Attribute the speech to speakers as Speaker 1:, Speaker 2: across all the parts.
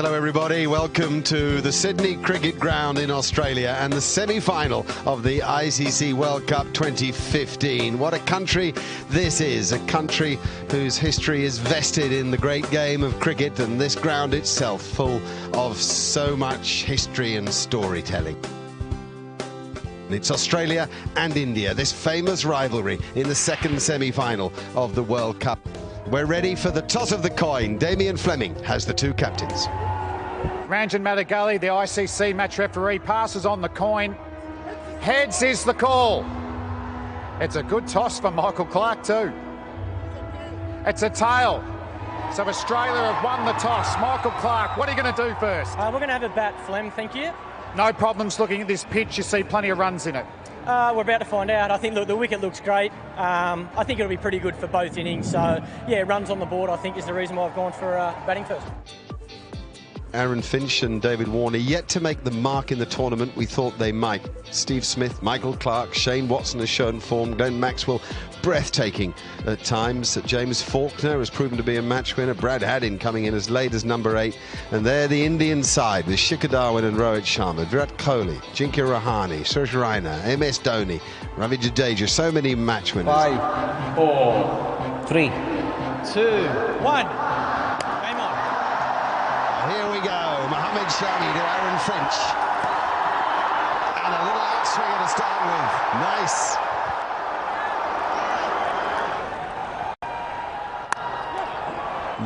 Speaker 1: Hello everybody, welcome to the Sydney Cricket Ground in Australia and the semi-final of the ICC World Cup 2015. What a country this is, a country whose history is vested in the great game of cricket, and this ground itself full of so much history and storytelling. It's Australia and India, this famous rivalry in the second semi-final of the World Cup. We're ready for the toss of the coin. Damien Fleming has the two captains.
Speaker 2: Ranjan Madigali, the ICC match referee, passes on the coin. Heads is the call. It's a good toss for Michael Clarke too. It's a tail. So Australia have won the toss. Michael Clarke, what are you going to do first?
Speaker 3: We're going to have a bat, Flem, thank you.
Speaker 2: No problems looking at this pitch. You see plenty of runs in it.
Speaker 3: We're about to find out. I think the wicket looks great. I think it'll be pretty good for both innings. So, yeah, runs on the board, I think, is the reason why I've gone for batting first.
Speaker 1: Aaron Finch and David Warner yet to make the mark in the tournament we thought they might. Steve Smith, Michael Clarke, Shane Watson has shown form, Glenn Maxwell breathtaking at times. James Faulkner has proven to be a match winner. Brad Haddin coming in as late as number 8. And there the Indian side with Shikhar Dhawan and Rohit Sharma, Virat Kohli, Ajinkya Rahane, Suresh Raina, MS Dhoni, Ravi Jadeja, so many match winners.
Speaker 4: 5, 4, 3, 2, 1.
Speaker 1: Here we go, Mohammad Shami to Aaron Finch. And a little outswinger to start with. Nice.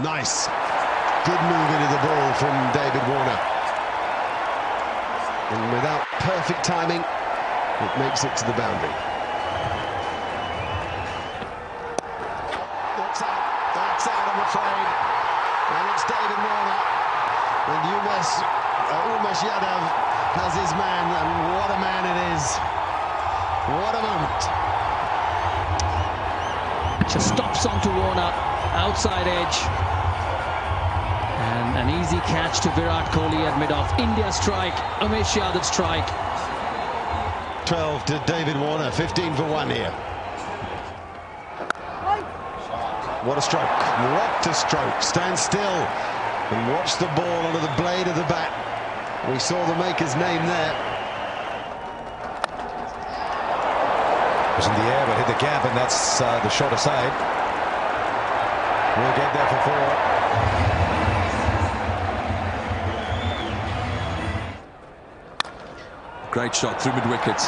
Speaker 1: Nice. Good move into the ball from David Warner. And without perfect timing, it makes it to the boundary. That's out, I'm afraid. And it's David Warner. And Umesh Yadav has his man, and what a man it is. What a moment.
Speaker 5: Just stops onto Warner, outside edge. And an easy catch to Virat Kohli at mid-off. India strike, Umesh Yadav strike.
Speaker 1: 12 to David Warner, 15 for 1 here. What a stroke, what a stroke. Stand still and watch the ball onto the blade of the bat. We saw the maker's name there.
Speaker 6: It was in the air but hit the gap, and that's the shot aside. We'll get there for 4.
Speaker 7: Great shot through mid-wicket.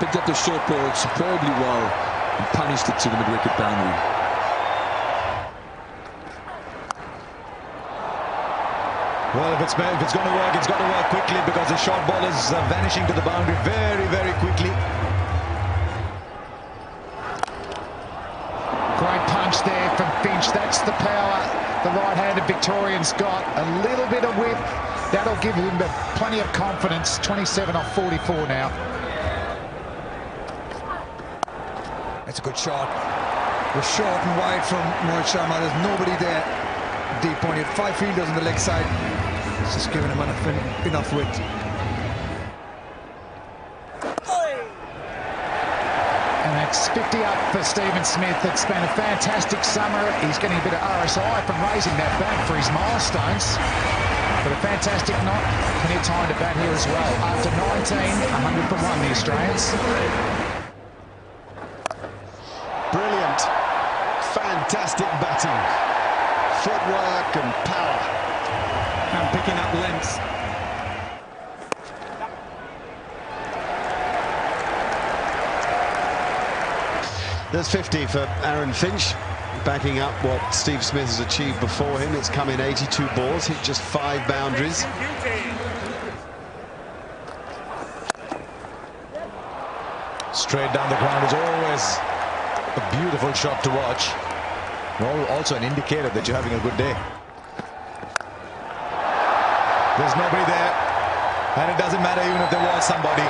Speaker 7: Picked up the short ball superbly well and punished it to the mid-wicket boundary.
Speaker 6: Well, if it's going to work, it's got to work quickly, because the short ball is vanishing to the boundary very, very quickly.
Speaker 2: Great punch there from Finch. That's the power the right-handed Victorian's got. A little bit of width. That'll give him plenty of confidence. 27 off 44 now.
Speaker 8: That's a good shot. We're short and wide from Rohit Sharma. There's nobody there. Deep point. He had 5 fielders on the leg side. It's just giving him enough width.
Speaker 2: And that's 50 up for Stephen Smith. It's been a fantastic summer. He's getting a bit of RSI from raising that bat for his milestones. But a fantastic knot. Plenty of time to bat here as well. After 19, 100 for 1, the Australians.
Speaker 1: Brilliant, fantastic batting. Footwork and power.
Speaker 6: And picking up length.
Speaker 1: There's 50 for Aaron Finch, backing up what Steve Smith has achieved before him. It's come in 82 balls, hit just 5 boundaries.
Speaker 6: Straight down the ground is always a beautiful shot to watch. Also an indicator that you're having a good day. There's nobody there, and it doesn't matter even if there was somebody.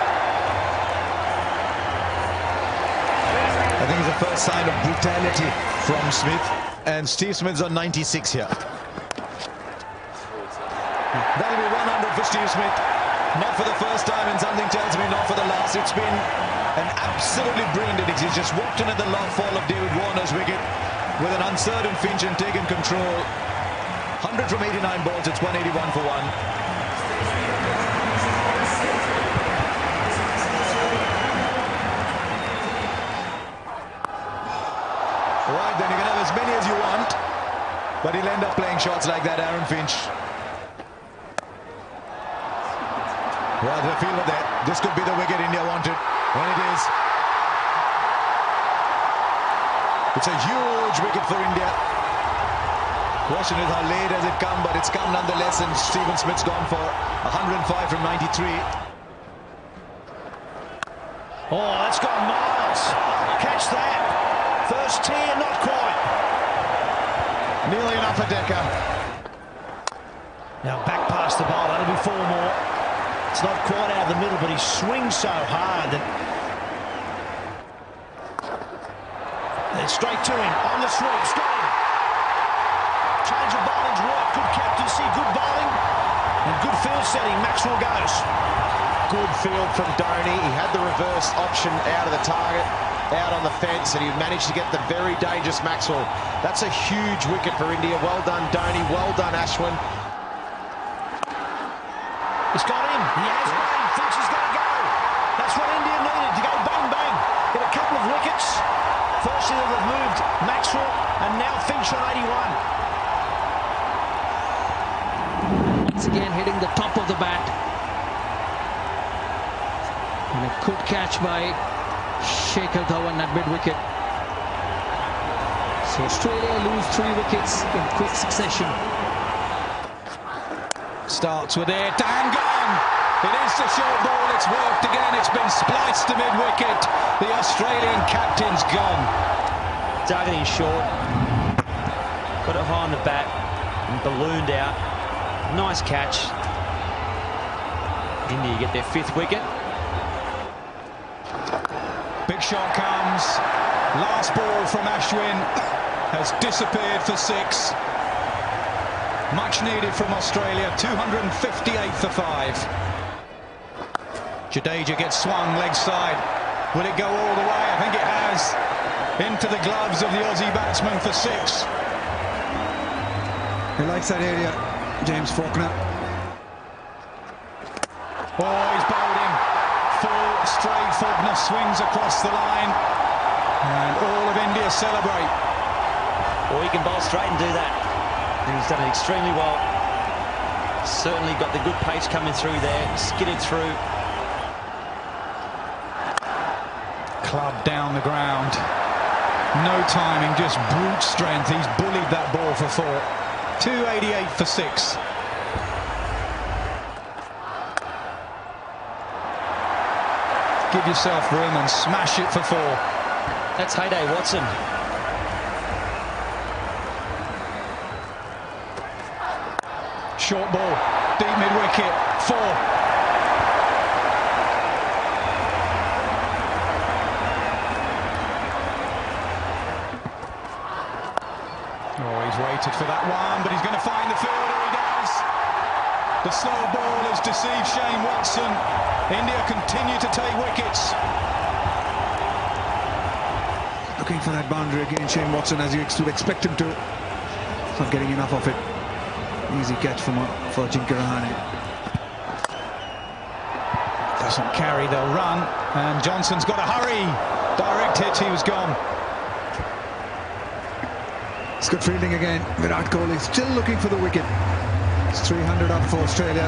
Speaker 6: I think it's the first sign of brutality from Smith, and Steve Smith's on 96 here. That'll be 100 for Steve Smith. Not for the first time, and something tells me not for the last. It's been an absolutely brilliant innings. He's just walked in at the long fall of David Warner's wicket with an uncertain Finch and taken control. 100 from 89 balls. It's 181 for 1. Right, then you can have as many as you want, but he'll end up playing shots like that, Aaron Finch. Well, the fielder there. This could be the wicket India wanted, and it is. It's a huge wicket for India. Question is how late has it come, but it's come nonetheless, and Stephen Smith's gone for 105 from 93.
Speaker 9: Oh, that's gone miles. Catch that. First tier, not quite.
Speaker 1: Nearly an upper decker.
Speaker 9: Now back past the bowl, that'll be 4 more. It's not quite out of the middle, but he swings so hard that... Then straight to him, on the sweep, got him. Change of bowling's work, good captaincy, good bowling, and good field setting. Maxwell goes.
Speaker 10: Good field from Dhoni. He had the reverse option out of the target, out on the fence, and he managed to get the very dangerous Maxwell. That's a huge wicket for India. Well done, Dhoni. Well done, Ashwin.
Speaker 9: He's got him. He has bang. Thinks he's going to go. That's what India needed, to go bang, bang. Get a couple of wickets. Firstly, they've moved Maxwell, and now Finch on 81.
Speaker 5: Once again, hitting the top of the bat. And a good catch by Shikhar Dhawan at mid-wicket. So Australia lose 3 wickets in quick succession.
Speaker 6: Starts with it, and gone. It is the short ball, it's worked again, it's been spliced to mid-wicket. The Australian captain's gone.
Speaker 11: Targeting short, got it high on the bat and ballooned out. Nice catch. India get their 5th wicket.
Speaker 6: Big shot comes. Last ball from Ashwin has disappeared for 6. Much needed from Australia, 258 for 5. Jadeja gets swung leg side. Will it go all the way? I think it has. Into the gloves of the Aussie batsman for 6.
Speaker 8: He likes that area, James Faulkner.
Speaker 6: Oh, he's bowled him. Full straight. Faulkner swings across the line. And all of India celebrate.
Speaker 11: Or he can bowl straight and do that. And he's done it extremely well. Certainly got the good pace coming through there. Skidded through.
Speaker 6: Club down the ground. No timing, just brute strength. He's bullied that ball for 4. 288 for 6. Give yourself room and smash it for 4.
Speaker 11: That's Heyday Watson.
Speaker 6: Short ball, deep mid-wicket, 4. Oh, he's waited for that one, but he's going to find the fielder. He does. The slow ball has deceived Shane Watson. India continue to take wickets.
Speaker 8: Looking for that boundary again, Shane Watson, as you would expect him to. Not getting enough of it. Easy catch for Ajinkya Rahane.
Speaker 6: Doesn't carry, they'll run. And Johnson's got to hurry. Direct hit, he was gone.
Speaker 8: It's good fielding again. Virat Kohli still looking for the wicket. It's 300 up for Australia.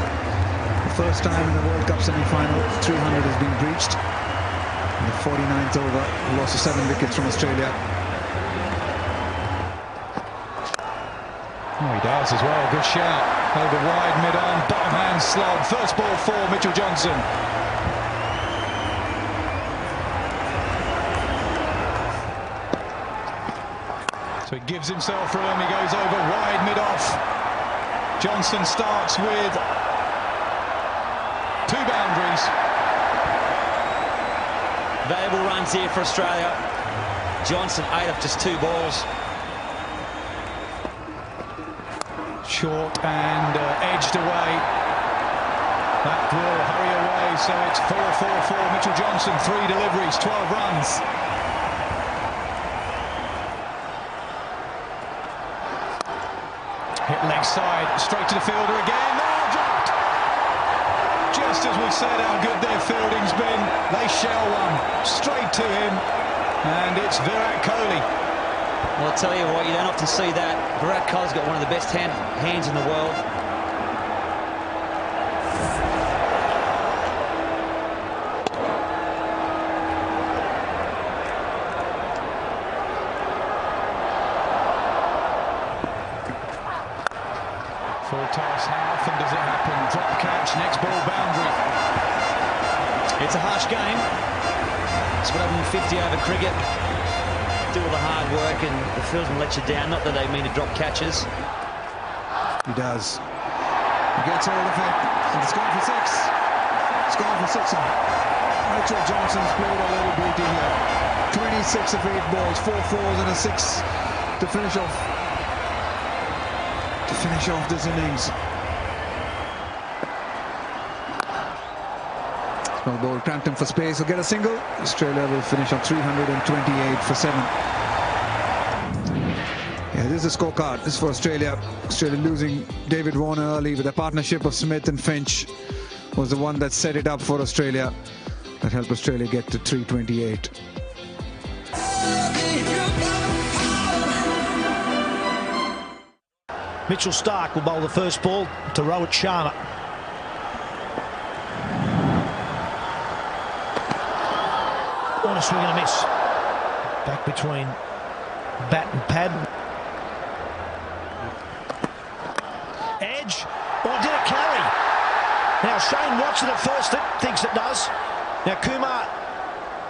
Speaker 8: The first time in the World Cup semi-final, 300 has been breached. In the 49th over, loss of 7 wickets from Australia.
Speaker 6: Oh, he does as well. Good shout. Over wide, mid-on, bottom hand slog. First ball for Mitchell Johnson. So he gives himself room. He goes over wide, mid-off. Johnson starts with 2 boundaries.
Speaker 11: Valuable runs here for Australia. Johnson 8 off just 2 balls.
Speaker 6: Short and edged away. That will hurry away, so it's 4-4-4. Mitchell Johnson, 3 deliveries, 12 runs. Hit leg side, straight to the fielder again. Now dropped. Just as we said how good their fielding's been, they shell one straight to him, and it's Virat Kohli.
Speaker 11: Well, I'll tell you what, you don't often see that. Virat Kohli's got one of the best hands in the world.
Speaker 6: Full toss, how often does it happen? Drop catch, next ball boundary.
Speaker 11: It's a harsh game. It's what happened in 50 over cricket. Do all the hard work and the fieldsman let you down. Not that they mean to drop catches.
Speaker 8: He does. He gets hold of it. And it's gone for six. It's gone for six. Mitchell Johnson's played a little beauty here. 26 of 8 balls, 4 fours and a 6 to finish off. This innings. Small ball cramped him for space. He'll get a single. Australia will finish on 328 for 7. Yeah, this is the scorecard. This is for Australia. Australia losing David Warner early with a partnership of Smith and Finch was the one that set it up for Australia. That helped Australia get to 328.
Speaker 9: Mitchell Starc will bowl the first ball to Rohit Sharma. On a swing and a miss. Back between bat and pad. Edge. Or did it carry? Now Shane Watson at first thinks it does. Now Kumar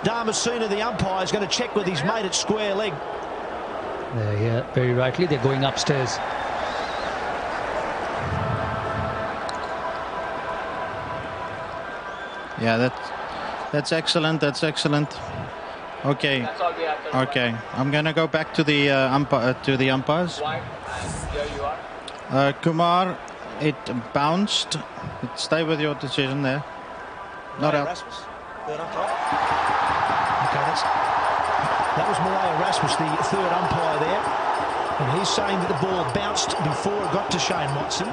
Speaker 9: Dharmasena, the umpire, is going to check with his mate at square leg.
Speaker 5: Yeah, very rightly. They're going upstairs.
Speaker 12: Yeah, that's excellent. That's excellent. Okay. Okay. I'm gonna go back to the umpires. Kumar, it bounced. Stay with your decision there. Not out.
Speaker 9: Okay, that was Malaya Rasmus, the third umpire there, and he's saying that the ball bounced before it got to Shane Watson.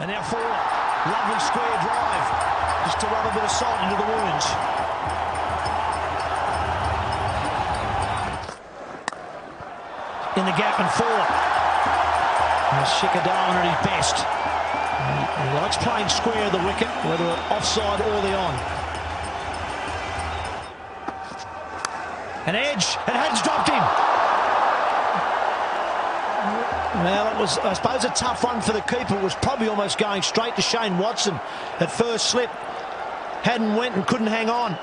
Speaker 9: And now forward. Lovely square drive, just to rub a bit of salt into the wounds. In the gap and forward. There's Shikhar Dhawan at his best. He likes playing square of the wicket, whether offside or the on. An edge, and Had's dropped him. Well, it was, I suppose, a tough one for the keeper. It was probably almost going straight to Shane Watson at first slip. Hadden went and couldn't hang on.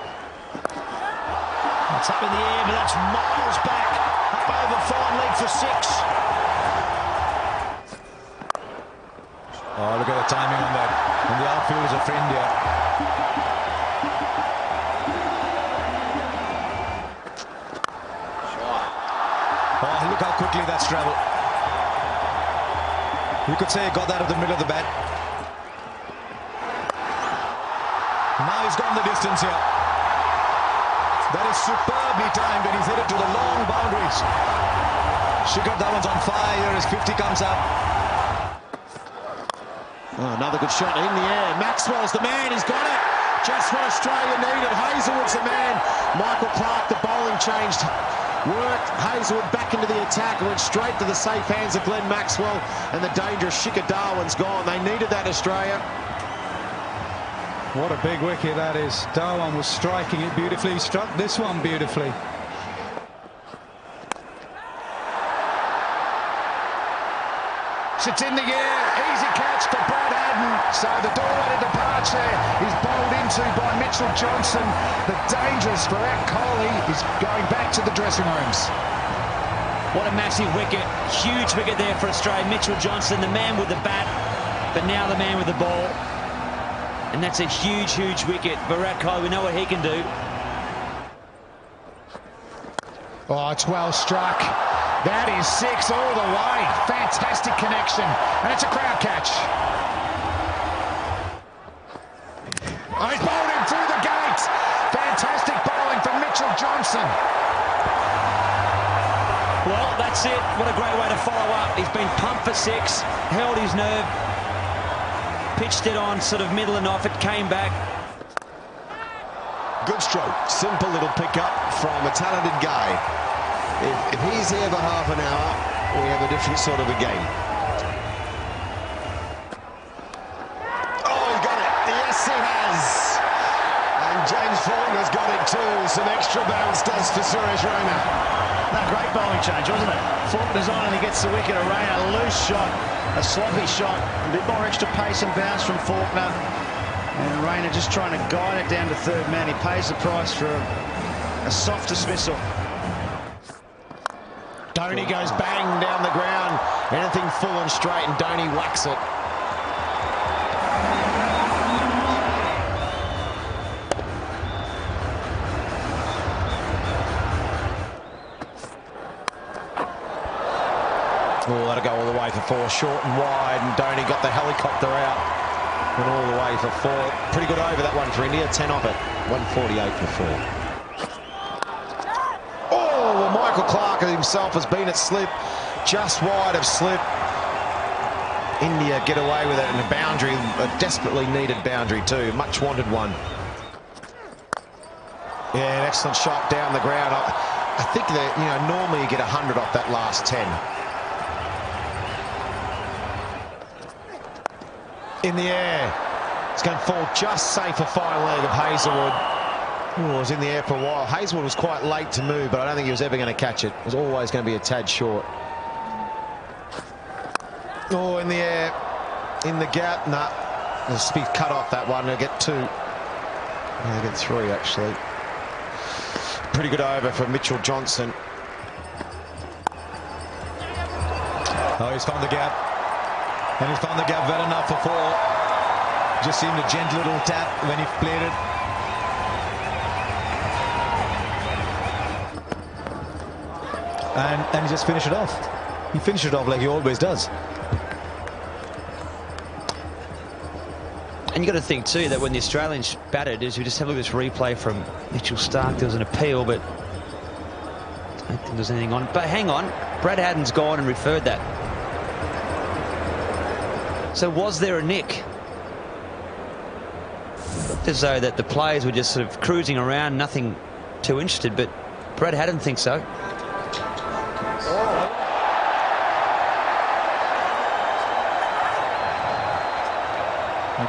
Speaker 9: It's up in the air, but that's miles back. Up over fine leg for 6.
Speaker 6: Oh, look at the timing on that. And the outfielders are for India. Oh, look how quickly that's travelled. You could say he got that at the middle of the bat. Now he's gone the distance here. That is superbly timed, and he's hit it to the long boundaries. Shikhar Dhawan's on fire as 50 comes up.
Speaker 10: Oh, another good shot in the air. Maxwell's the man. He's got it. Just what Australia needed. Hazelwood's the man. Michael Clarke, the bowling changed. Worked Hazelwood back into the attack, went straight to the safe hands of Glenn Maxwell, and the dangerous Shikhar Dhawan's gone. They needed that, Australia.
Speaker 6: What a big wicket that is. Dhawan was striking it beautifully. He struck this one beautifully.
Speaker 2: It's in the air. Easy catch for Brad Haddin. So the doorway to departure is bowled into by Mitchell Johnson. The dangerous Virat Kohli is going back to the dressing rooms.
Speaker 11: What a massive wicket. Huge wicket there for Australia. Mitchell Johnson, the man with the bat, but now the man with the ball. And that's a huge, huge wicket. Virat Kohli, we know what he can do.
Speaker 2: Oh, it's well struck. That is 6 all the way. Fantastic connection. And it's a crowd catch. Oh, he's bowled him through the gates. Fantastic bowling from Mitchell Johnson.
Speaker 11: Well, that's it. What a great way to follow up. He's been pumped for 6, held his nerve, pitched it on sort of middle and off. It came back.
Speaker 1: Good stroke. Simple little pickup from a talented guy. If he's here for half an hour, we have a different sort of a game. Oh, he's got it. Yes, he has. And James Faulkner's got it too. Some extra bounce does for Suresh Raina.
Speaker 9: No, great bowling change, wasn't it? Faulkner's on and he gets the wicket. A Raina, loose shot, a sloppy shot, a bit more extra pace and bounce from Faulkner. And Raina just trying to guide it down to third man. He pays the price for a soft dismissal.
Speaker 10: Dhoni goes bang down the ground. Anything full and straight, and Dhoni whacks it. Oh, that'll go all the way for 4, short and wide, and Dhoni got the helicopter out. Went all the way for 4. Pretty good over that one for India. 10 off it. 148 for 4. Oh, well, Michael Clarke himself has been at slip, just wide of slip. India get away with it, and a boundary, a desperately needed boundary too. Much wanted one. Yeah, an excellent shot down the ground. I think that, you know, normally you get 100 off that last 10. In the air. It's going to fall just safe for fine leg of Hazlewood. Oh, it was in the air for a while. Hazlewood was quite late to move, but I don't think he was ever going to catch it. It was always going to be a tad short. Oh, in the air. In the gap. Nah. The speed cut off that one. They'll get 2. They'll get 3, actually. Pretty good over for Mitchell Johnson.
Speaker 6: Oh, he's found the gap. And he's found the gap well enough for 4. Just seemed a gentle little tap when he played it. And he just finished it off. He finished it off like he always does.
Speaker 11: And you got to think too that when the Australians batted, as we just have a look at this replay from Mitchell Starc, there was an appeal, but I don't think there's anything on. But hang on, Brad Haddin's gone and referred that. So was there a nick? As though that the players were just sort of cruising around, nothing too interested, but Brad Haddin thinks so.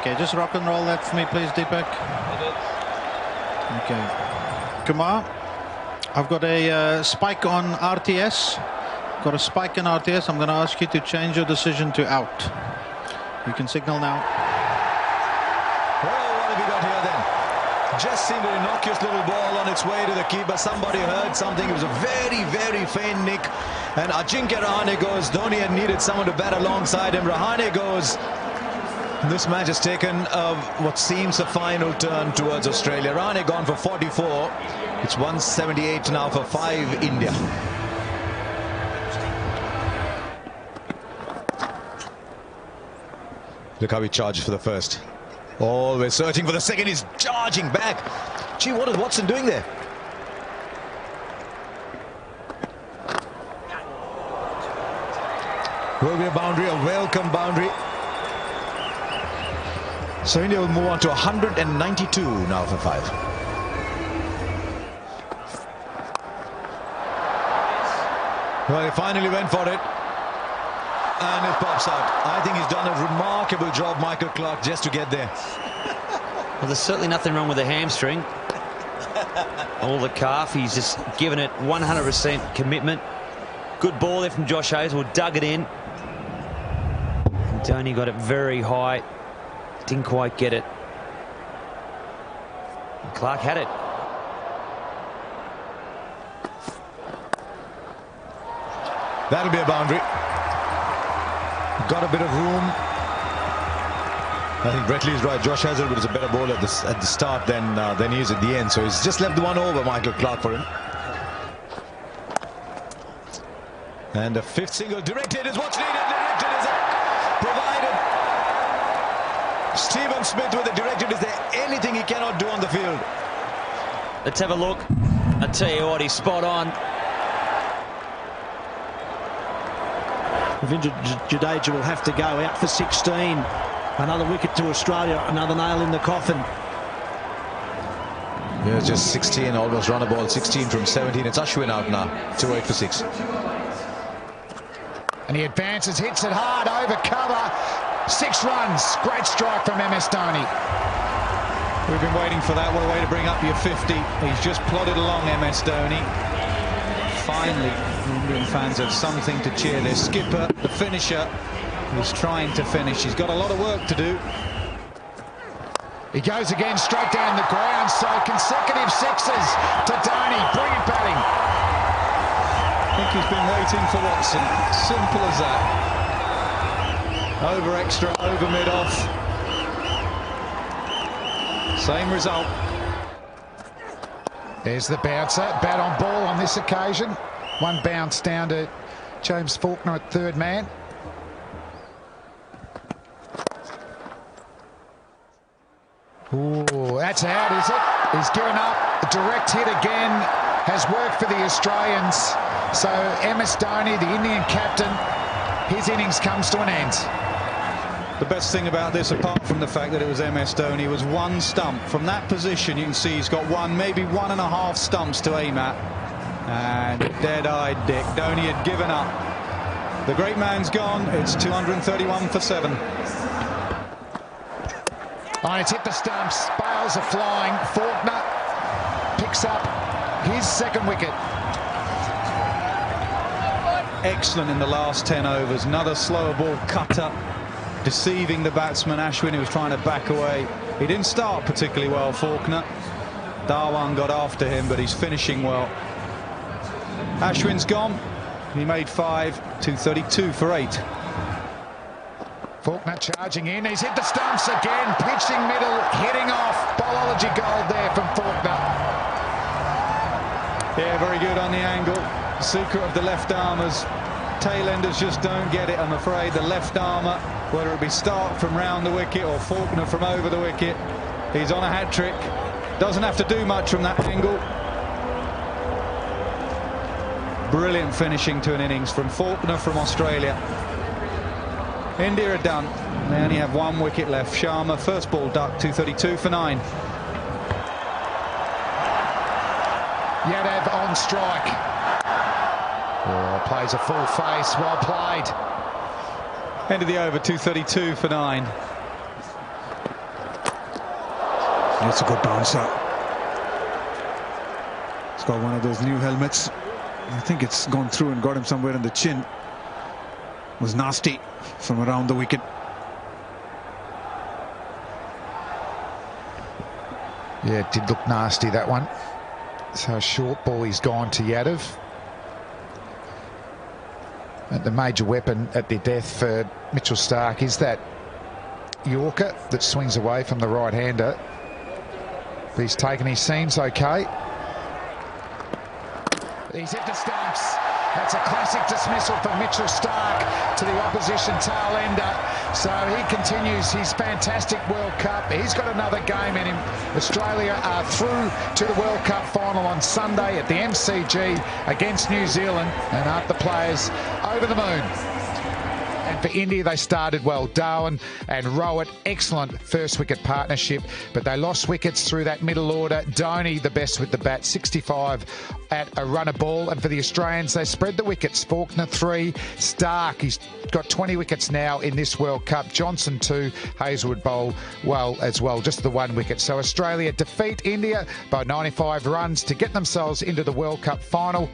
Speaker 12: Okay, just rock and roll that for me, please, Deepak. Okay. Kumar, I've got a spike on RTS. Got a spike in RTS. I'm going to ask you to change your decision to out. You can signal now.
Speaker 6: Well, what have we got here then? Just seemed an innocuous little ball on its way to the keeper. Somebody heard something. It was a very, very faint nick. And Ajinkya Rahane goes. Dhoni had needed someone to bat alongside him. Rahane goes. This match has taken what seems a final turn towards Australia. Rahane gone for 44. It's 178 now for 5 India. Look how he charges for the first. Always searching for the second. He's charging back. Gee, what is Watson doing there? Will be a boundary, a welcome boundary. So India will move on to 192 now for 5. Well, he finally went for it. And it pops out. I think he's done a remarkable job, Michael Clarke, just to get there.
Speaker 11: Well, there's certainly nothing wrong with the hamstring. All the calf, he's just given it 100% commitment. Good ball there from Josh Hazlewood, dug it in. And Dhoni got it very high. Didn't quite get it. And Clarke had it.
Speaker 6: That'll be a boundary. Got a bit of room. I think Bretley is right. Josh Hazlewood was a better bowler at the start than he is at the end. So he's just left the one over, Michael Clarke, for him. And the 5th single directed is what's needed. Directed is provided. Stephen Smith with the directed. Is there anything he cannot do on the field?
Speaker 11: Let's have a look. I tell you what, he's spot on.
Speaker 9: Ravindra Jadeja will have to go out for 16. Another wicket to Australia, another nail in the coffin.
Speaker 6: Yeah, just 16, almost run a ball, 16 from 17. It's Ashwin out now, 2-8 for 6.
Speaker 2: And he advances, hits it hard, over cover. 6 runs, great strike from MS Dhoni.
Speaker 6: We've been waiting for that. What a way to bring up your 50. He's just plodded along, MS Dhoni. Finally, Indian fans have something to cheer. Their skipper, the finisher, who's trying to finish. He's got a lot of work to do.
Speaker 2: He goes again, straight down the ground. So consecutive sixes to Dhoni. Brilliant batting.
Speaker 6: I think he's been waiting for Watson. Simple as that. Over extra, over mid-off. Same result.
Speaker 2: There's the bouncer. Bat on ball on this occasion. One bounce down to James Faulkner at third man. Ooh, that's out, is it? He's given up. A direct hit again has worked for the Australians. So MS Dhoni, the Indian captain, his innings comes to an end.
Speaker 6: The best thing about this, apart from the fact that it was MS Dhoni, was one stump. From that position, you can see he's got one, maybe 1.5 stumps to aim at. And dead-eyed Dick. Dhoni had given up. The great man's gone. It's 231 for 7.
Speaker 2: Oh, it's hit the stumps. Bales are flying. Faulkner picks up his second wicket.
Speaker 6: Excellent in the last 10 overs. Another slower ball cutter, deceiving the batsman Ashwin, who was trying to back away. He didn't start particularly well, Faulkner. Dhawan got after him, but he's finishing well. Ashwin's gone. He made 5, 232 for 8.
Speaker 2: Faulkner charging in. He's hit the stumps again. Pitching middle, hitting off. Bowlology gold there from Faulkner.
Speaker 6: Yeah, very good on the angle. The secret of the left armers. Tailenders just don't get it, I'm afraid. The left armour, whether it be Stark from round the wicket or Faulkner from over the wicket, he's on a hat-trick. Doesn't have to do much from that angle. Brilliant finishing to an innings from Faulkner from Australia. India are done. They only have 1 wicket left. Sharma, first ball duck, 232 for 9.
Speaker 2: Yadav on strike. Oh, plays a full face. Well played.
Speaker 6: End of the over, 232 for 9.
Speaker 8: That's a good bouncer. He's got one of those new helmets. I think it's gone through and got him somewhere in the chin. It was nasty from around the wicket.
Speaker 2: Yeah, it did look nasty, that one. So short ball, he's gone to Yadav. And the major weapon at their death for Mitchell Stark is that Yorker that swings away from the right-hander. But he's taken his seams okay. He's hit the stumps. That's a classic dismissal from Mitchell Stark to the opposition tail ender. So he continues his fantastic World Cup. He's got another game in him. Australia are through to the World Cup final on Sunday at the MCG against New Zealand, and aren't the players over the moon? And for India, they started well. Dhawan and Rowat, excellent first wicket partnership, but they lost wickets through that middle order. Dhoni, the best with the bat, 65 at a run a ball. And for the Australians, they spread the wickets. Faulkner 3, Stark, he's got 20 wickets now in this World Cup. Johnson 2, Hazlewood bowl well as well, just the 1 wicket. So Australia defeat India by 95 runs to get themselves into the World Cup final.